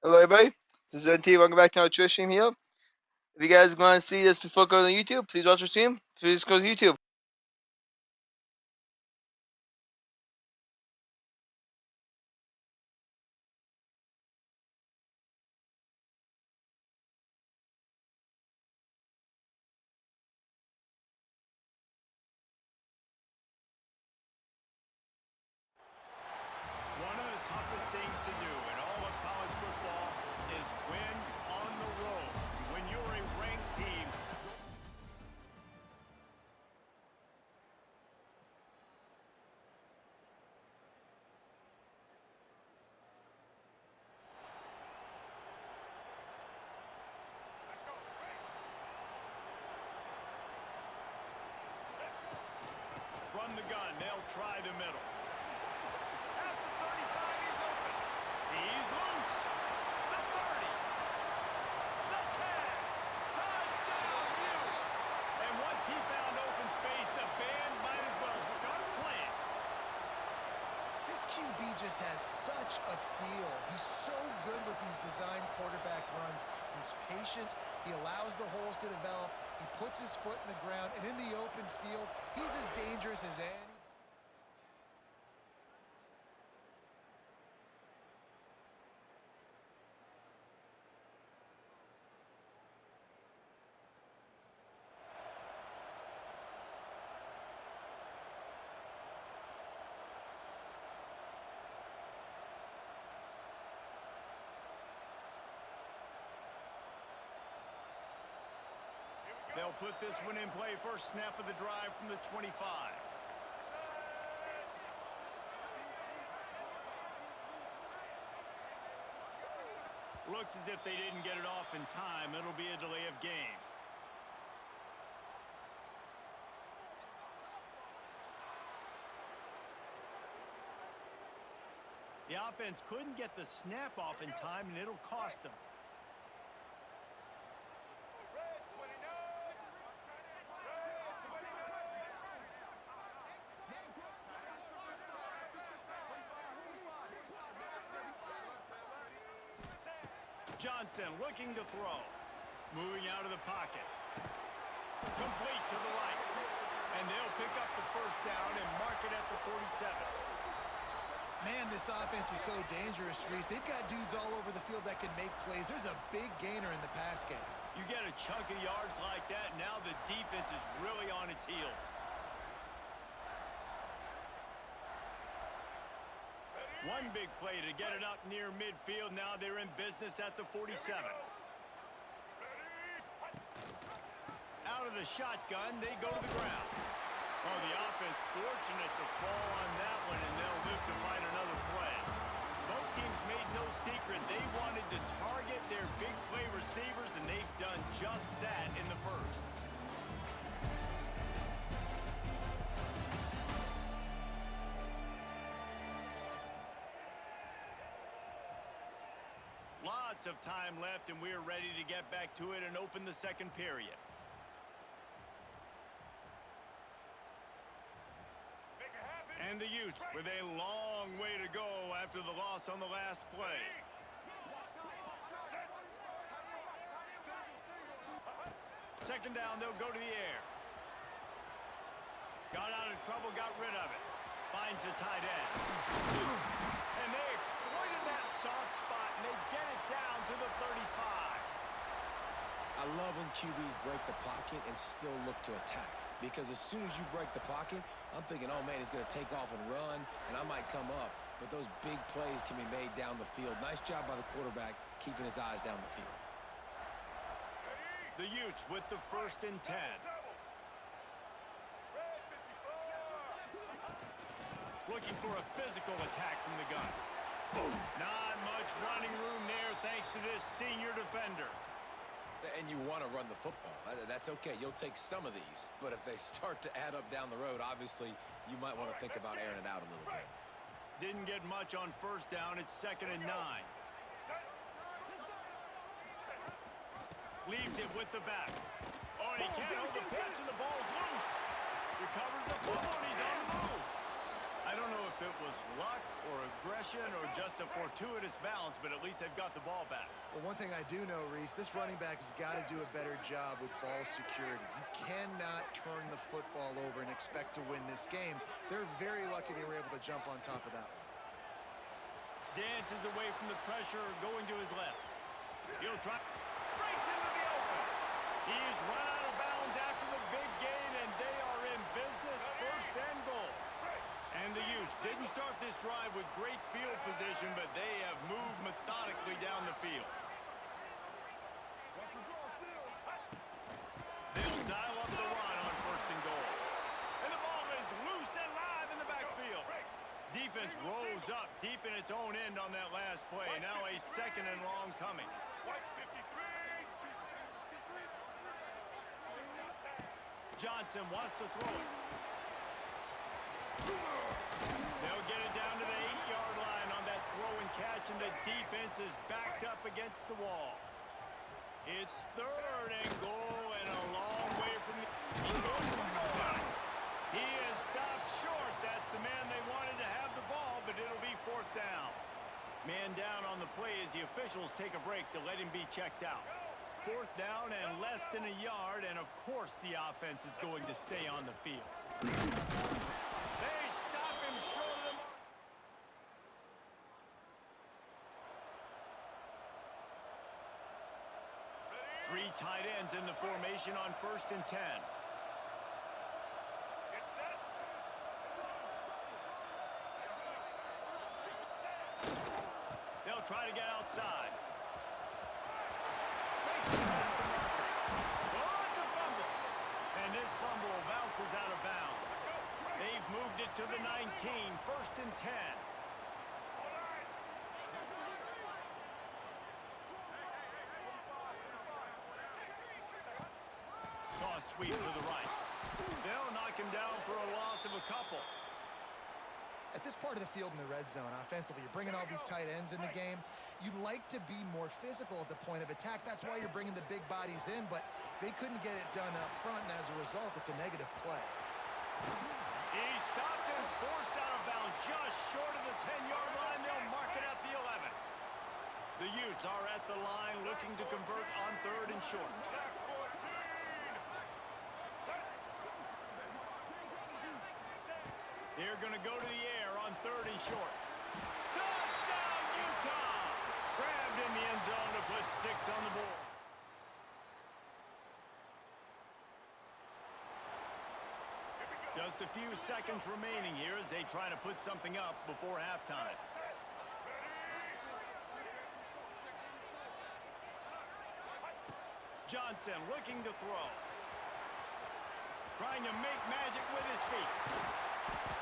Hello, everybody. This is NT. Welcome back to our Twitch stream here. If you guys want to see this before it goes on YouTube, please watch our stream. Please go to YouTube. One of the toughest things to do in all of college football is win on the road. When you're a ranked team, from the gun, they'll try the middle. At the 35, he's open. He's loose. The 30. The 10. Touchdown, Utes. And once he found open space, the band might as well start playing. This QB just has such a feel. He's so good with these design quarterback runs. He's patient. He allows the holes to develop. He puts his foot in the ground. And in the open field, he's as dangerous as any. They'll put this one in play. First snap of the drive from the 25. Looks as if they didn't get it off in time. It'll be a delay of game. The offense couldn't get the snap off in time, and it'll cost them. Johnson looking to throw. Moving out of the pocket. Complete to the right. And they'll pick up the first down and mark it at the 47. Man, this offense is so dangerous, Reese. They've got dudes all over the field that can make plays. There's a big gainer in the pass game. You get a chunk of yards like that, now the defense is really on its heels. One big play to get it up near midfield. Now they're in business at the 47. Out of the shotgun, they go to the ground. Oh, the offense fortunate to fall on that one, and they'll live to fight another play. Both teams made no secret. They wanted to target their big play receivers, and they've done just that in the first. Lots of time left, and we're ready to get back to it and open the second period. And the Utes with a long way to go after the loss on the last play. Second down, they'll go to the air. Got out of trouble, got rid of it. Finds the tight end. And they exploited that soft spot, and they get it down to the 35. I love when QBs break the pocket and still look to attack. Because as soon as you break the pocket, I'm thinking, oh, man, he's going to take off and run, and I might come up. But those big plays can be made down the field. Nice job by the quarterback keeping his eyes down the field. The Utes with the 1st and 10. Looking for a physical attack from the gun. Not much running room there thanks to this senior defender. And you want to run the football. That's okay. You'll take some of these. But if they start to add up down the road, obviously, you might want to think about airing it out a little bit. Didn't get much on first down. It's 2nd and 9. Leaves it with the back. Oh, and he can't hold the pitch, and the ball's loose. Recovers the football, and he's on the move. I don't know if it was luck or aggression or just a fortuitous bounce, but at least they've got the ball back. Well, one thing I do know, Reese, this running back has got to do a better job with ball security. You cannot turn the football over and expect to win this game. They're very lucky they were able to jump on top of that one. Dances away from the pressure, going to his left. He'll try. Breaks into the open. He's run out of bounds after the big gain, and they are in business, first and goal. And the Utes didn't start this drive with great field position, but they have moved methodically down the field. They'll dial up the run on first and goal. And the ball is loose and live in the backfield. Defense rose up deep in its own end on that last play. Now a second and long coming. Johnson wants to throw it. They'll get it down to the 8-yard line on that throw and catch, and the defense is backed up against the wall. It's third and goal and a long way from the... He's going for the goal line. He is stopped short. That's the man they wanted to have the ball, but it'll be fourth down. Man down on the play as the officials take a break to let him be checked out. Fourth down and less than a yard, and of course the offense is going to stay on the field. They stop him short of the mark. Three tight ends in the formation on first and 10. They'll try to get outside. Makes it past the marker. Oh, it's a fumble. And this fumble bounces out of bounds. They've moved it to the 19, first and 10. Toss sweep to the right. They'll knock him down for a loss of a couple. At this part of the field in the red zone, offensively, you're bringing all these tight ends in the game. You'd like to be more physical at the point of attack. That's why you're bringing the big bodies in, but they couldn't get it done up front, and as a result, it's a negative play. He's stopped and forced out of bounds just short of the 10-yard line. They'll mark it at the 11. The Utes are at the line looking to convert on third and short. They're going to go to the air on third and short. Touchdown, Utah! Grabbed in the end zone to put 6 on the board. Just a few seconds remaining here as they try to put something up before halftime. Johnson looking to throw. Trying to make magic with his feet.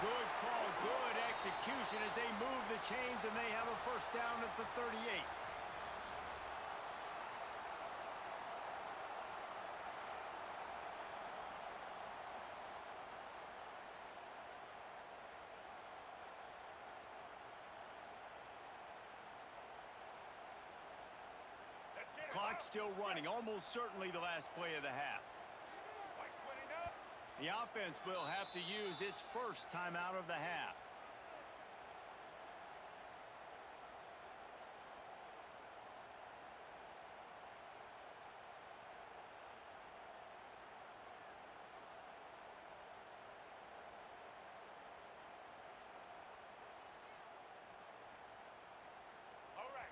Good call, good execution as they move the chains, and they have a first down at the 38. Clock still running, almost certainly the last play of the half. The offense will have to use its first timeout of the half.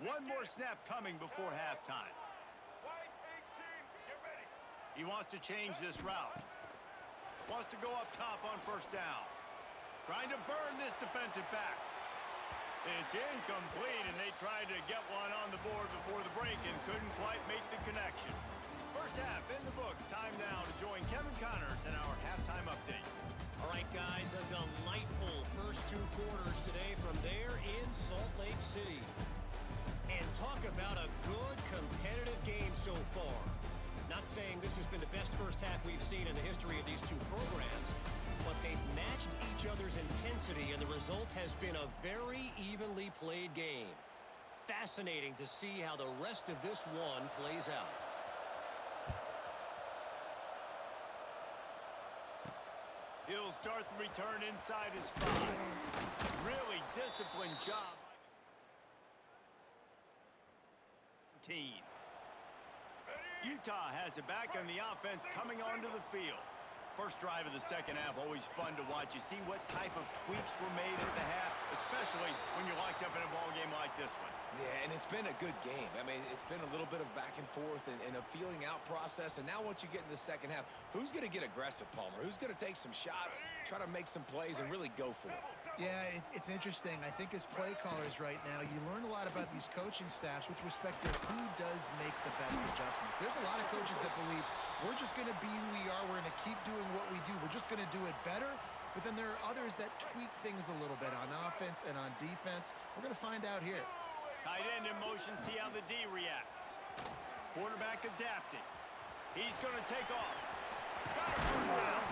One more snap coming before halftime. He wants to change this route. Wants to go up top on first down. Trying to burn this defensive back. It's incomplete, and they tried to get one on the board before the break and couldn't quite make the connection. First half in the books. Time now to join Kevin Connors in our halftime update. All right, guys, a delightful first 2 quarters today from there in Salt Lake City. And talk about a good competitive game so far. Not saying this has been the best first half we've seen in the history of these two programs, but they've matched each other's intensity, and the result has been a very evenly played game. Fascinating to see how the rest of this one plays out. He'll He'll start the return inside his 5. Really disciplined job. Team. Utah has it back on the offense coming onto the field. First drive of the second half, always fun to watch. You see what type of tweaks were made at the half, especially when you're locked up in a ball game like this one. Yeah, and it's been a good game. I mean, it's been a little bit of back and forth and a feeling out process. And now once you get in the second half, who's going to get aggressive, Palmer? Who's going to take some shots, try to make some plays, and really go for it? Yeah, it's interesting. I think as play callers right now, you learn a lot about these coaching staffs with respect to who does make the best adjustments. There's a lot of coaches that believe we're just going to be who we are. We're going to keep doing what we do. We're just going to do it better. But then there are others that tweak things a little bit on offense and on defense. We're going to find out here. Tight end in motion, see how the D reacts. Quarterback adapting. He's going to take off. Got a first down.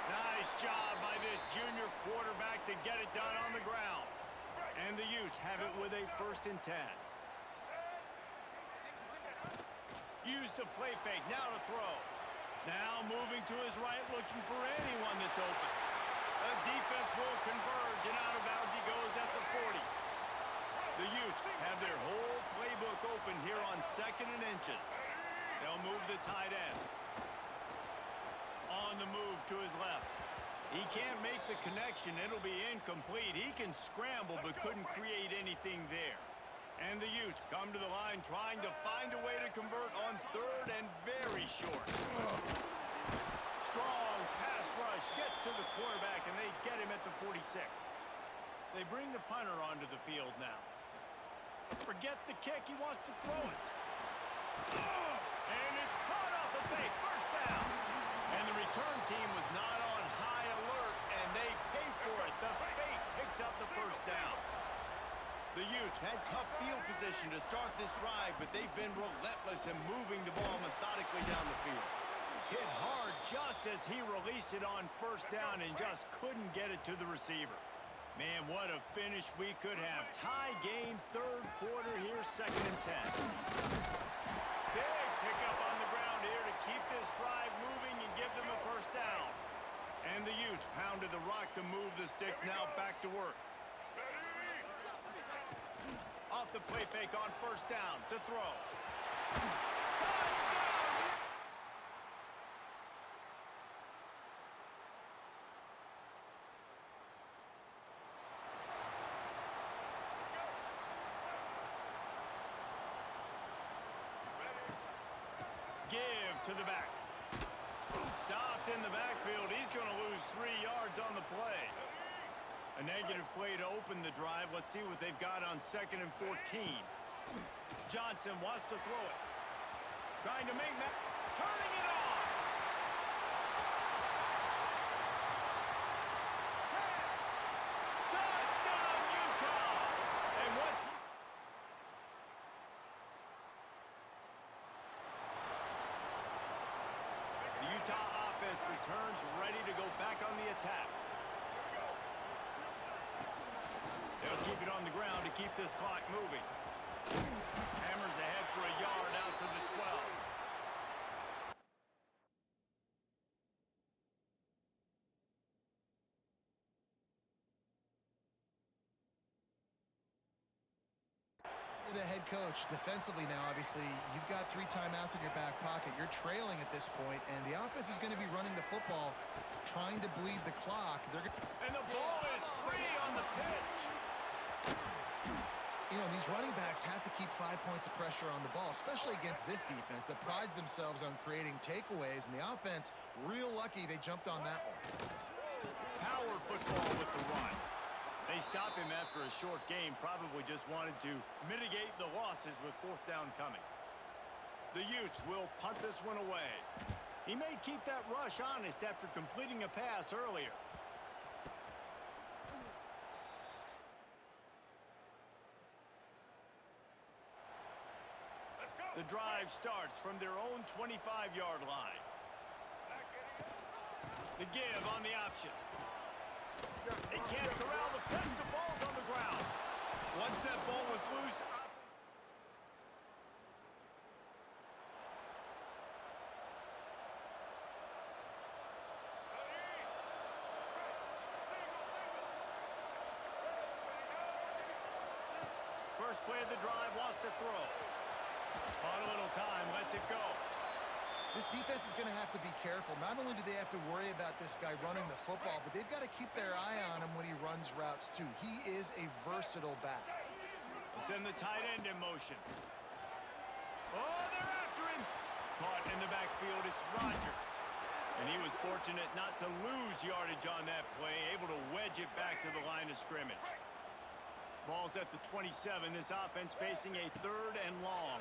Nice job by this junior quarterback to get it done on the ground. And the Utes have it with a 1st and 10. Use the play fake, now to throw. Now moving to his right, looking for anyone that's open. The defense will converge, and out of bounds he goes at the 40. The Utes have their whole playbook open here on 2nd and inches. They'll move the tight end. On the move to his left. He can't make the connection. It'll be incomplete. He can scramble but couldn't create anything there. And the Utes come to the line trying to find a way to convert on 3rd and very short. Strong pass rush gets to the quarterback, and they get him at the 46. They bring the punter onto the field now. Forget the kick. He wants to throw it. And it's caught off the fake. First down. And the return team was not on high alert, and they pay for it. The fake picks up the first down. The Utes had tough field position to start this drive, but they've been relentless in moving the ball methodically down the field. Hit hard just as he released it on first down and just couldn't get it to the receiver. Man, what a finish we could have. Tie game, 3rd quarter here, 2nd and 10. Big pickup on the ground here to keep this drive moving and give them a first down. And the Utes pounded the rock to move the sticks, now back to work. Off the play fake on first down to throw. Touchdown! Give to the back. Stopped in the backfield. He's going to lose 3 yards on the play. A negative play to open the drive. Let's see what they've got on 2nd and 14. Johnson wants to throw it. Trying to make that. Turning it on. 10. Touchdown, Utah. And what's the Utah offense returns ready to go back on the attack. They'll keep it on the ground to keep this clock moving. Hammers ahead for a yard out to the 12. You're the head coach. Defensively now, obviously, you've got 3 timeouts in your back pocket. You're trailing at this point, and the offense is going to be running the football, trying to bleed the clock. And the ball is free on the pitch. You know, these running backs have to keep 5 points of pressure on the ball, especially against this defense that prides themselves on creating takeaways. And the offense, real lucky they jumped on that one. Power football with the run. They stop him after a short game, probably just wanted to mitigate the losses with 4th down coming. The Utes will punt this one away. He may keep that rush honest after completing a pass earlier. The drive starts from their own 25-yard line. The give on the option. They can't corral the pitch. The ball's on the ground. Once that ball was loose, first play of the drive, wants to throw. On a little time, lets it go. This defense is going to have to be careful. Not only do they have to worry about this guy running the football, but they've got to keep their eye on him when he runs routes too. He is a versatile back. Send the tight end in motion. Oh, they're after him. Caught in the backfield, it's Rodgers. And he was fortunate not to lose yardage on that play, able to wedge it back to the line of scrimmage. Ball's at the 27. This offense facing a 3rd and long.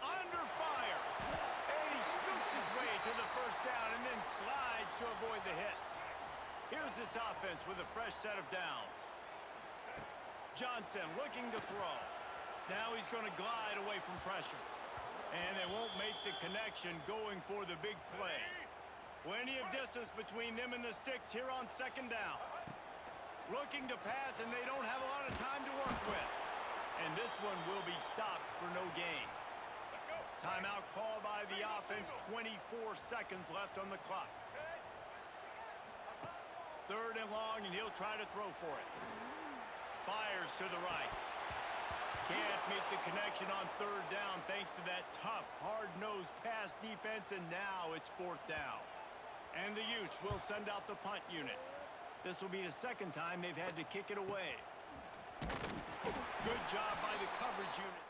Under fire. And he scoots his way to the first down and then slides to avoid the hit. Here's this offense with a fresh set of downs. Johnson looking to throw. Now he's going to glide away from pressure. And they won't make the connection going for the big play. Plenty of distance between them and the sticks here on 2nd down. Looking to pass, and they don't have a lot of time to work with. And this one will be stopped for no gain. Timeout called by the offense, 24 seconds left on the clock. 3rd and long, and he'll try to throw for it. Fires to the right. Can't make the connection on 3rd down thanks to that tough, hard-nosed pass defense, and now it's 4th down. And the Utes will send out the punt unit. This will be the 2nd time they've had to kick it away. Good job by the coverage unit.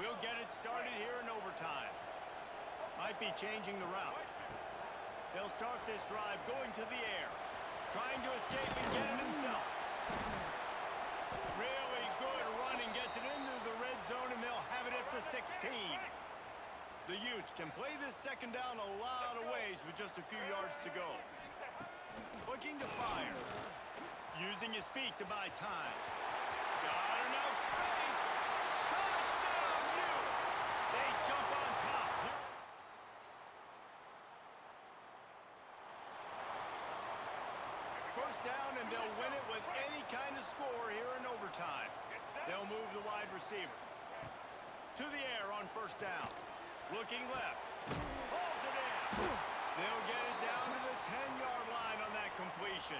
We'll get it started here in overtime. Might be changing the route. They'll start this drive going to the air. Trying to escape and get it himself. Really good running. Gets it into the red zone, and they'll have it at the 16. The Utes can play this 2nd down a lot of ways with just a few yards to go. Looking to fire. Using his feet to buy time. Got enough space. Touchdown, Utes! They jump on top. First down, and they'll win it with any kind of score here in overtime. They'll move the wide receiver. To the air on 1st down. Looking left. Hauls it in. They'll get it down to the 10-yard line on that completion.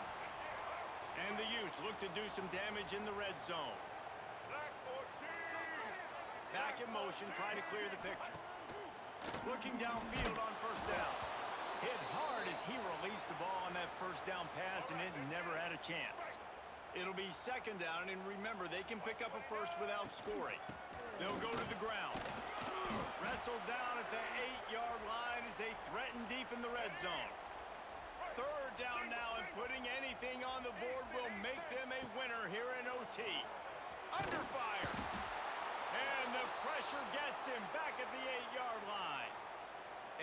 And the Utes look to do some damage in the red zone. Back in motion, trying to clear the picture. Looking downfield on 1st down. Hit hard as he released the ball on that 1st down pass, and it never had a chance. It'll be 2nd down, and remember, they can pick up a first without scoring. They'll go to the ground. Wrestled down at the 8-yard line as they threaten deep in the red zone. 3rd down now, and putting anything on the board will make them a winner here in OT. Under fire. And the pressure gets him back at the 8-yard line.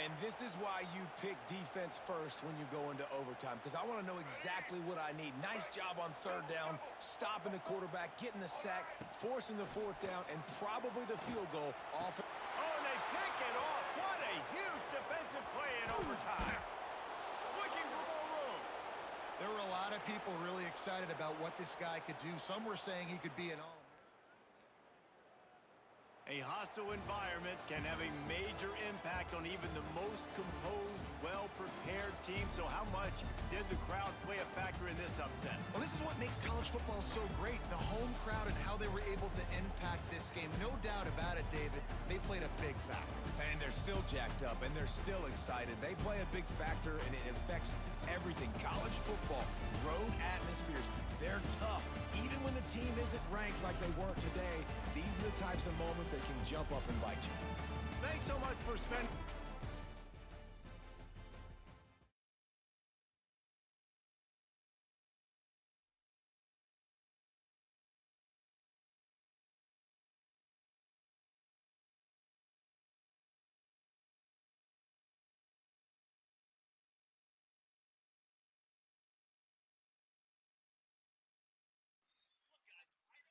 And this is why you pick defense first when you go into overtime, because I want to know exactly what I need. Nice job on 3rd down, stopping the quarterback, getting the sack, forcing the 4th down, and probably the field goal off. Oh, and they pick it off. What a huge defensive play in overtime. Looking for more room. There were a lot of people really excited about what this guy could do. Some were saying he could be an all. A hostile environment can have a major impact on even the most composed, well-prepared team. So how much did the crowd play a factor in this upset? Well, this is what makes college football so great. The home crowd and how they were able to impact this game. No doubt about it, David. They played a big factor. And they're still jacked up, and they're still excited. They play a big factor, and it affects everything. College football, road atmospheres, they're tough. Even when the team isn't ranked like they weren't today, these are the types of moments that can jump up and bite you. Thanks so much for spending...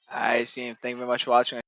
Alright, team. Thank you very much for watching.